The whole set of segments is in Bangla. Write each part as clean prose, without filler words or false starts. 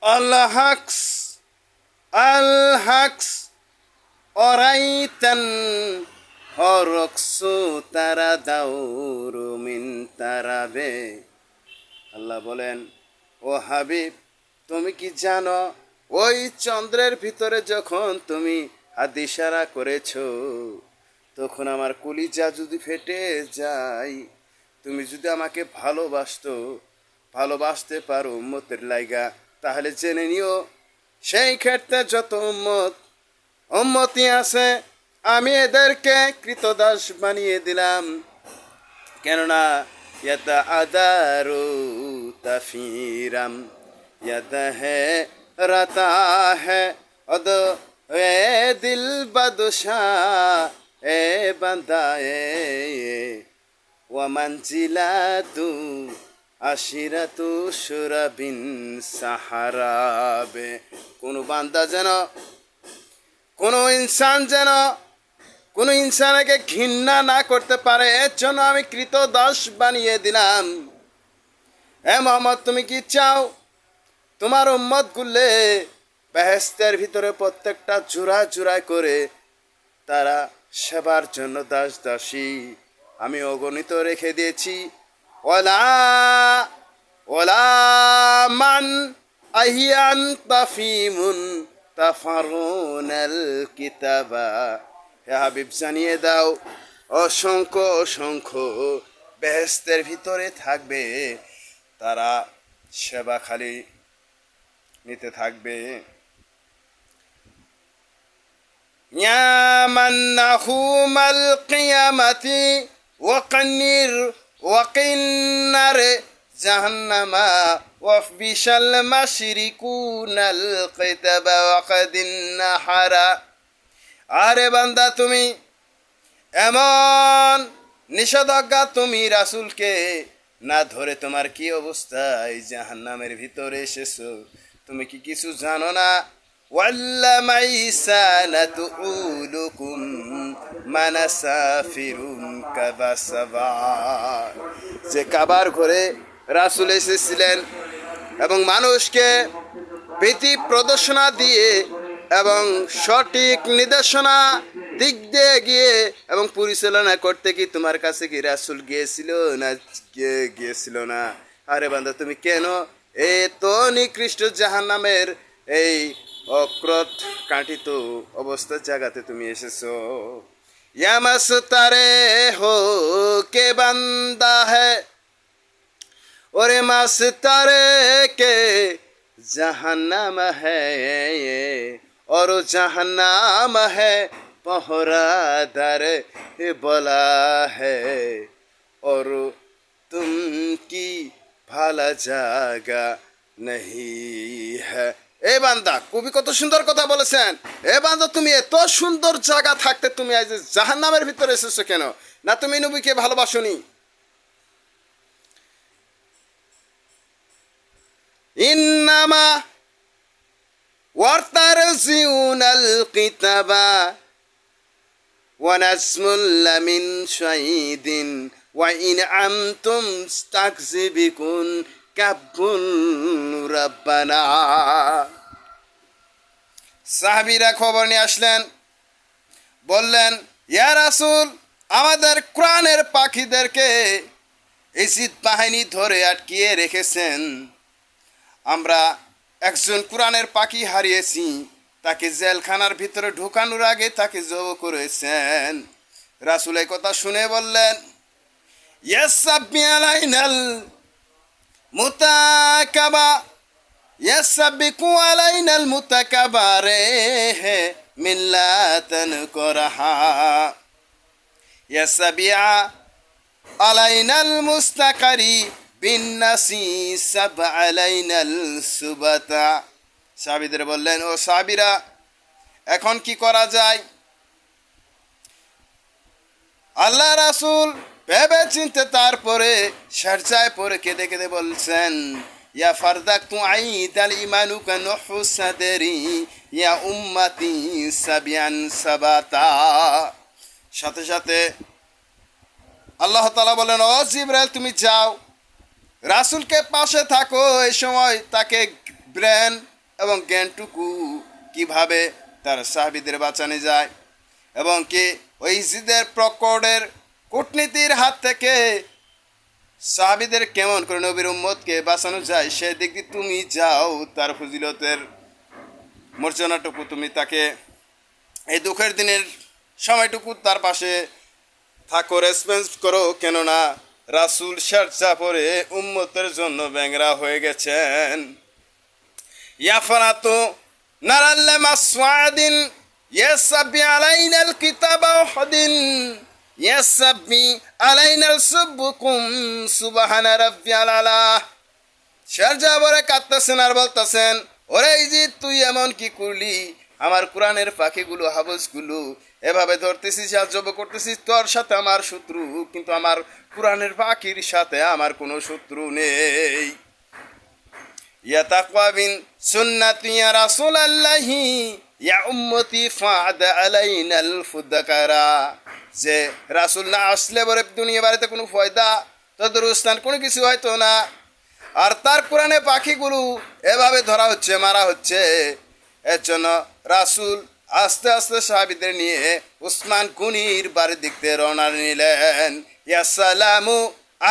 الحقس الحقس أريتن হরকস তারা দাউর মিন তারাবে। আল্লাহ বলেন, ও হাবিব, তুমি কি জানো ওই চন্দ্রের ভিতরে যখন তুমি হাত ইশারা করেছ, তখন আমার কলিজা যদি ফেটে যায়। তুমি যদি আমাকে ভালোবাসতে পারো উম্মতের লাইগা, তাহলে জেনে নিও সেই ক্ষেত্রে যত উম্মতি আছে আমি এদেরকে কৃতদাস বানিয়ে দিলাম। কেননা ইয়াতা আদারু তাফিরাম ইয়াতা হে রাতা হে অদ এ দিল বাদশা এ বান্দা এ ওয়া মানজিলাতু আশিরাতু সুরাবিন সাহারাবে। কোনো বান্দা যেন, কোনো ইনসান যেন কোনো ইনসানকে ঘৃণা না করতে পারে, এর জন্য আমি কৃতদাস বানিয়ে দিলাম। হে মোহাম্মদ, তুমি কি চাও তোমার উম্মত গুলে বেহেশতের ভিতরে প্রত্যেকটা জোড়ায় করে তারা সেবার জন্য দাস দাসী আমি অগণিত রেখে দিয়েছি। ওলা ওলা মান আহিয়ান তাফিমুন তাফারুনাল কিতাবা। হে হাবিব, জানিয়ে দাও অসংখ্য অসংখ্য বেহেশতের ভিতরে থাকবে, তারা সেবা খালি নিতে থাকবে। ইয়ামান্নাহুমাল কিয়ামাতি ওয়াকিন্নার জাহান্নামা ওয়াফবিশাল মাশরিকুনাল কিতাবা ওয়াকাদিন্না হারা। আরে বান্দা, তুমি এমন নিষেধাজ্ঞা তুমি রাসূলকে না ধরে তোমার কি অবস্থা এই জাহান্নামের ভিতরে এসেছো, তুমি কি কিছু জানো না? ওয়াল্লামাইসানাতু উলুকুম মানাসাফিরুন কাবাসাবা। যে কাবার ঘরে রাসূল এসেছিলেন এবং মানুষকে ভীতি প্রদর্শনা দিয়ে এবং সঠিক নির্দেশনা দিক দিয়ে গিয়ে এবং পরিচালনা করতে কি তোমার কাছে কি রাসূল গিয়েছিল না? আরে বান্দা, তুমি কেন এত নিকৃষ্ট জাহান্নামের এই অক্রত কাঁটিত অবস্থার জায়গাতে তুমি এসেছো? ইয়া মাসতারে হো কে বান্দা হে ওরে মাসতারে কে जहन्नम है और जहन्नम है पहरादार बोला है और तुम की ভালো জায়গা नहीं है। এ বান্দা, কবি কত সুন্দর কথা বলেছেন। এ বান্দা, তুমি এত সুন্দর জায়গা থাকতে তুমি আজ জাহান্নামের ভিতরে এসেছো কেন? না তুমি নবীকে ভালোবাসোনি? ইন্নামা ওয়ারতারজিউনাল কিতাবা ওয়া নাসমুল মিন শাইদিন ওয়া ইন আমতুম তাকযিবিকুন কাবুল রাব্বানা। সাহাবীরা খবর নিয়ে আসলেন, বললেন, ইয়া রাসূল, আমাদের কোরআনের পাখিদেরকে ইজিদ বাহিনী ধরে আটকিয়ে রেখেছেন। আমরা একজন কোরআনের পাখি হারিয়েছি, তাকে জেলখানার ভিতরে ঢোকানোর আগে তাকে জব করেছেন। রাসূল এই কথা শুনে বললেন, ইয়াসাব্বি আলাইনাল মুতাকাবা ইয়াসাব্বিকু আলাইনাল মুতাকাবারে মিল্লাতান করাহা ইয়াসাবিয়া আলাইনাল মুস্তাকারি বিন্নাসি সাব আলাইনাল সুবাতা। সাহাবীদের বললেন, ও সাহাবীরা, এখন কি করা যায়? আল্লাহ রাসূল ভেবে চিনতে তারপরে সারজায় পরে কেঁদে কেঁদে বলছেন, ইয়া ফারদাকতু আইদাল ইমানু কানুহু সাদরি ইয়া উম্মতি সাবিয়ান সাবাতা। সাথে সাথে আল্লাহ তাআলা বলেন, ও জিবরাইল, তুমি যাও, রাসূলকে পাশে থাকো, এই সময় তাকে ব্রেন এবং জ্ঞানটুকু কিভাবে তার সাহাবীদের বাঁচানো যায় এবং কি ওই জিদের প্রকটের কূটনীতির হাত থেকে সাহাবীদের কেমন করে নবীর উম্মতকে বাঁচানো যায় সেদিক দিয়ে তুমি যাও, তার ফজিলতের মর্যাদাটুকু তুমি তাকে এই দুঃখের দিনের সময়টুকু তার পাশে থাকো, রেসপেক্ট করো, কেননা রাসূল চর্চা পরে উম্মতের জন্য ব্যাংরা হয়ে গেছেন। ইয়াফরাতু নারাল্লা মাসওয়াদিন ইয়াসাবি আলাইনাল কিতাবা ওয়াহদিন ইয়াসাবি আলাইনাল সুবকুম সুবহানা রাব্বিয়াল আলা। চর্চা পরে কাঁদতেছেন আর বলতেছেন, ওরে ইজিদ তুই এমন কি করলি, আমার কোরআনের পাখিগুলো হাবজগুলো এভাবে ধরতেছিস আর জব করতেছিস, তোর সাথে আমার শত্রু, কিন্তু আমার কোরআনের পাখির সাথে আমার কোনো শত্রু নেই। ইয়া তাকওয়া বিন সুন্নাতি ইয়া রাসূলুল্লাহি ইয়া উম্মতি ফাদ আলাইনাল ফুদকারা। যে রাসূল না আসলে বলে দুনিয়া বাড়িতে কোনো ফায়দা তদরুস্তান কোনো কিছু হয়তো না। আর তার কোরআনে পাখিগুলো এভাবে ধরা হচ্ছে, মারা হচ্ছে। এর জন্য রাসূল আস্তে আস্তে সাহাবীদের নিয়ে উসমান গনির বাড়ির দিক থেকে রওনা নিলেন। ইয়া সালামু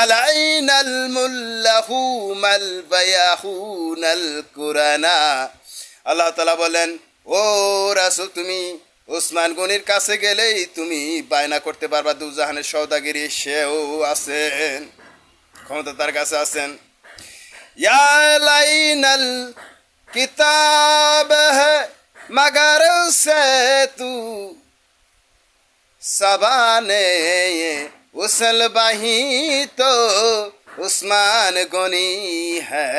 আলাইনাল মুল্লাহু মাল বায়াহুনাল কুরানা। আল্লাহ তাআলা বলেন, ও রাসূল তুমি উসমান গনির কাছে গেলেই তুমি বায়না করতে পারবা দুজাহানের সওদাগিরি, সেও আছেন, ক্ষমতা তার কাছে আছেন। या लाइनल किताब है मगर से तू सबाने उसल बही तो उस्मान गनी है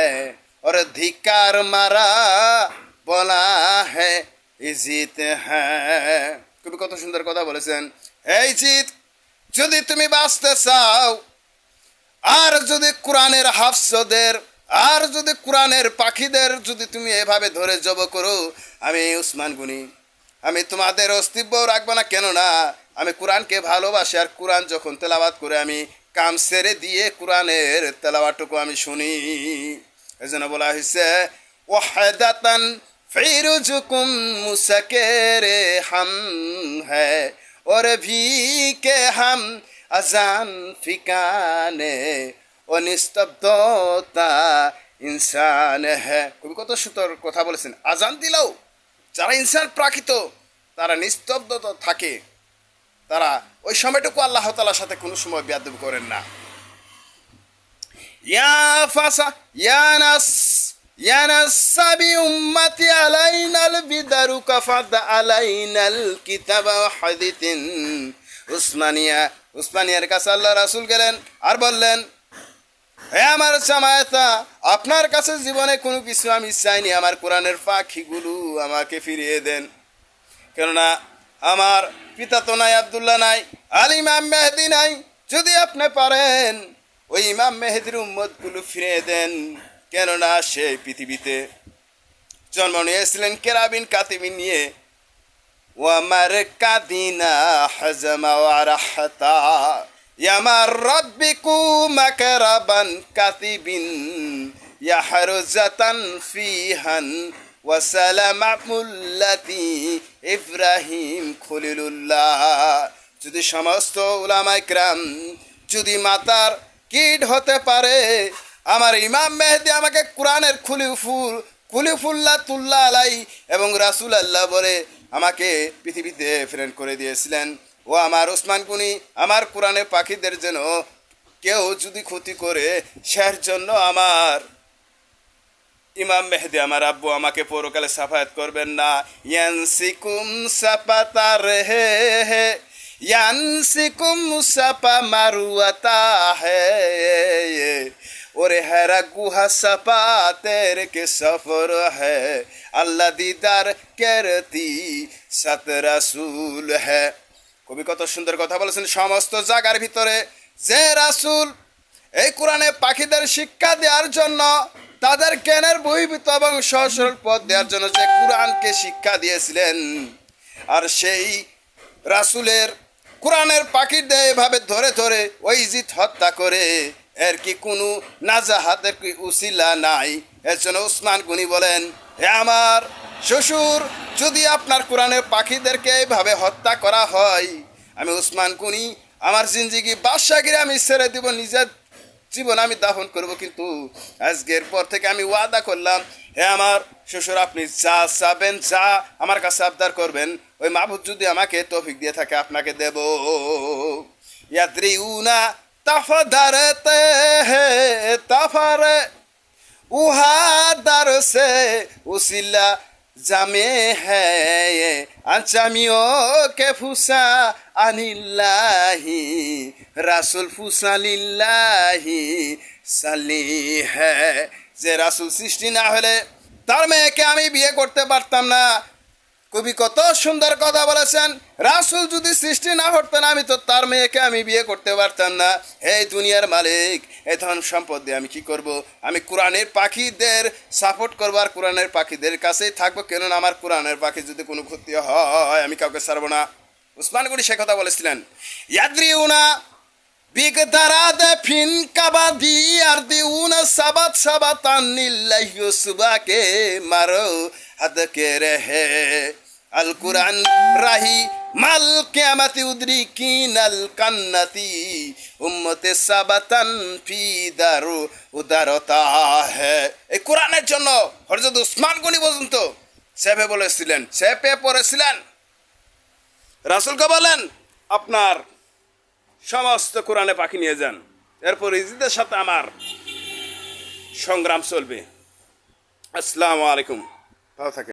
और धिकार मारा बोला है इजित है। কবি কত সুন্দর কথা বলেছেন। এই জিত, যদি তুমি বাঁচতে চাও আর যদি কোরআনের হাফসদের আর যদি কোরআনের পাখিদের যদি তুমি এভাবে ধরে জব করো, আমি উসমান গনি আমি তোমাদের অস্তিত্ব রাখবো না। কেননা আমি কোরআনকে ভালোবাসি, আর কোরআন যখন তেলাওয়াত করে আমি কাম ছেড়ে দিয়ে কোরআনের তেলাওয়াতটুকু আমি শুনি। এই জন্য বলা হয়েছে ওয়াহদাতান ফিরুজুকুম মুসাকেরে হাম হ্যায় और भी के हम अजान फिकाने ও নিস্তব্ধতা ইনসান হ্যাঁ। কবি কত সুন্দর কথা বলেছেন। আজান দিলেও যারা ইনসান প্রাকৃত তারা নিস্তব্ধতা থাকে, তারা ওই সময়টুকু আল্লাহ তাআলার সাথে কোনো সময় বেয়াদবি করেন না। ইয়া ফাসা ইয়া নাস সাবি উম্মতি আলাইনাল বিদারু কাফাদ আলাইনাল কিতাবা হাদিতিন। উসমানিয়ার কাছে আল্লাহ রাসূল গেলেন আর বললেন, হে আমার জামায়াতা, আপনার কাছে জীবনে কোনো কিছু আমি চাইনি, আমার কোরআনের পাখিগুলো আমাকে ফিরিয়ে দেন। কেননা আমার পিতা তো নাই, আব্দুল্লাহ নাই, আর ইমাম মেহেদি নাই। যদি আপনি পারেন ওই ইমাম মেহেদির উম্মতগুলো ফিরিয়ে দেন, কেননা সে পৃথিবীতে জন্ম নিয়েছিলেন কেরাবিন কাতিবিন নিয়ে। ওয়ামার কাদিনা হাজামা ওয়ারাহতা ইয়ামার রব্বিকু মাকরাবান কাতিবিন ইয়াহরুজাতান ফিহান ওয়াসালামামুল্লাতি ইব্রাহিম খলিলুল্লাহ। যদি সমস্ত উলামায়ে কিরাম যদি মাতার কিড হতে পারে, আমার ইমাম মেহেদি আমাকে কোরআনের খুলিফুল্লাহ তুল্লাহ আলাই এবং রাসূল আল্লাহ বলে আমাকে পৃথিবীতে প্রেরণ করে দিয়েছিলেন। ও আমার উসমান গনি আমার কোরআনের পাখিদের যেন কেউ যদি ক্ষতি করে, সের জন্য আমার ইমাম মেহেদি আমার আব্বু আমাকে পরকালে সাফায়াত করবেন না। ইয়ানসিকুম সাপাতার হে হে ইয়ানসিকুম সাপা মারুয়াতা হে और हैरा गुहा सपा तेरे के सफर है अल्लाह दीदार करती सत रसूल है। কবি কত সুন্দর কথা বলেছেন। সমস্ত জায়গার ভিতরে যে রাসূল এই কোরআনে পাখিদের শিক্ষা দেওয়ার জন্য, তাদের জ্ঞানের বহির্ভূত এবং সহজ সরল পথ দেওয়ার জন্য যে কোরআনকে শিক্ষা দিয়েছিলেন, আর সেই রাসূলের কোরআনের পাখিদের এভাবে ধরে ধরে ওই জিত হত্যা করে এর কি কোনো নাজাহাতের কি উসিলা নাই। এর জন্য উসমান গনি বলেন, হে আমার শ্বশুর, যদি আপনার কোরআনের পাখিদেরকে এইভাবে হত্যা করা হয়, আমি উসমান গনি আমার জিন্দিগি বাদশাগিরি আমি ছেড়ে দিব, নিজের জীবন আমি দাফন করব। কিন্তু আজকের পর থেকে আমি ওয়াদা করলাম, হে আমার শ্বশুর, আপনি যা চাবেন, যা আমার কাছে আবদার করবেন, ওই মাহবুব যদি আমাকে তৌফিক দিয়ে থাকে আপনাকে দেব। ইয়াদ্রিউনা তাফাদারতে হে তাফারে উহা দার সে উসিলা জামে হ্যায় আচামিও কে ফুসা আনিল্লাহি রাসুল ফুসা লিল্লাহি সালি হ্যায়। যে রাসুল সৃষ্টি না হলে তার মেয়েকে আমি বিয়ে করতে পারতাম না। কবি কত সুন্দর কথা বলেছেন, রাসুল যদি সৃষ্টি না হতেন আমি তো তার মেয়েকে আমি বিয়ে করতে পারতাম না। হে দুনিয়ার মালিক, এই ধন সম্পদ দিয়ে আমি কি করব? আমি কোরআনের পাখিদের সাপোর্ট করবো আর কোরআনের পাখিদের কাছেই থাকবো, কেননা আমার কোরআনের পাখি যদি কোনো ক্ষতি হয় আমি কাউকে ছাড়বো না। উসমান গনি সে কথা বলেছিলেন। ইয়াদ্রিউনা বিগদারাদে ফিন কাবাদি আর দিউনা সাবাত সাবাতান নিল্লাহি সুবাকে মারো হাদকে রহে আল কুরআন রাহি মাল কিয়ামতি উদরিকিন আল কান্নাতি উম্মতে সাবাতান ফি দারু উদারতা হে। এই কোরআনের জন্য হযরত উসমান গনি পর্যন্ত চেপে বলেছিলেন, চেপে পড়েছিলেন। রাসূলকে বলেন আপনার সমস্ত কোরআনে পাখি নিয়ে যান, এরপর ইজিদের সাথে আমার সংগ্রাম চলবে। আসসালামু আলাইকুম, ভালো থাকেন।